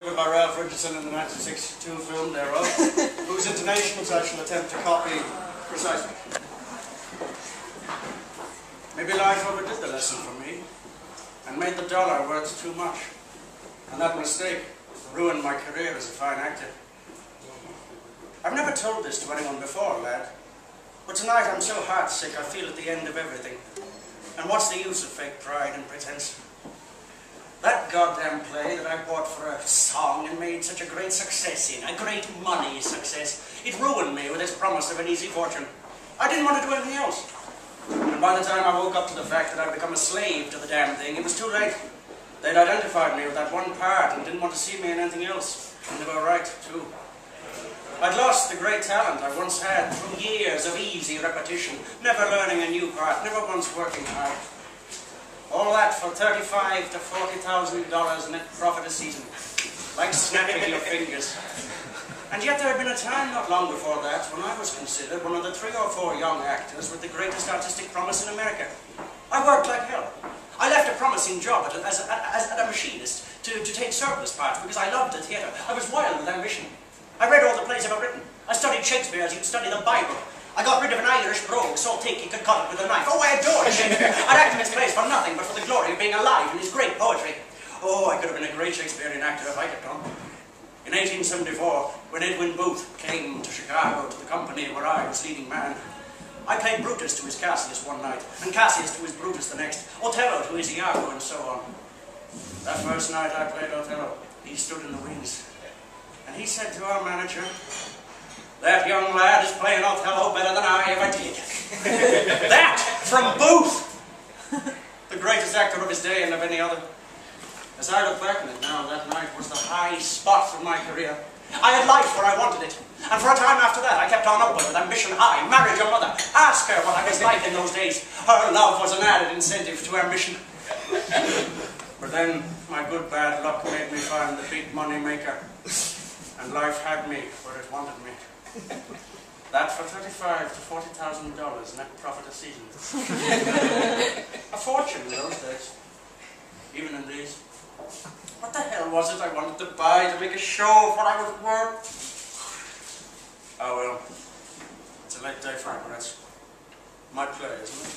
By Ralph Richardson in the 1962 film thereof, whose intonations I shall attempt to copy precisely. Maybe life overdid the lesson for me, and made the dollar worth too much. And that mistake ruined my career as a fine actor. I've never told this to anyone before, lad, but tonight I'm so heartsick I feel at the end of everything. And what's the use of fake pride and pretense? That goddamn play that I bought for a song and made such a great success in, a great money success, it ruined me with its promise of an easy fortune. I didn't want to do anything else. And by the time I woke up to the fact that I'd become a slave to the damn thing, it was too late. They'd identified me with that one part and didn't want to see me in anything else. And they were right, too. I'd lost the great talent I once had through years of easy repetition, never learning a new part, never once working hard. All that for $35,000 to $40,000 net profit a season, like snapping your fingers. And yet there had been a time not long before that when I was considered one of the 3 or 4 young actors with the greatest artistic promise in America. I worked like hell. I left a promising job as a machinist to take surplus parts because I loved the theatre. I was wild with ambition. I read all the plays ever written. I studied Shakespeare as you'd study the Bible. I got rid of an Irish brogue so thick he could cut it with a knife. Oh, I adored Shakespeare. I'd act in his plays for nothing but for the glory of being alive in his great poetry. Oh, I could have been a great Shakespearean actor if I kept on. In 1874, when Edwin Booth came to Chicago to the company where I was leading man, I played Brutus to his Cassius one night, and Cassius to his Brutus the next, Othello to his Iago, and so on. That first night I played Othello, he stood in the wings, and he said to our manager, "That young lad is playing Othello better than I ever did." That from Booth! The greatest actor of his day and of any other. As I look back on it now, that night was the high spot of my career. I had life where I wanted it. And for a time after that, I kept on upward with ambition high. Married your mother. Ask her what I was like in those days. Her love was an added incentive to ambition. But then, my good bad luck made me find the big money maker. And life had me where it wanted me. That for $35,000 to $40,000 net profit a season. A fortune in those days. Even in these. What the hell was it I wanted to buy to make a show of what I was worth? Oh well. It's a late day for regrets. My play, isn't it?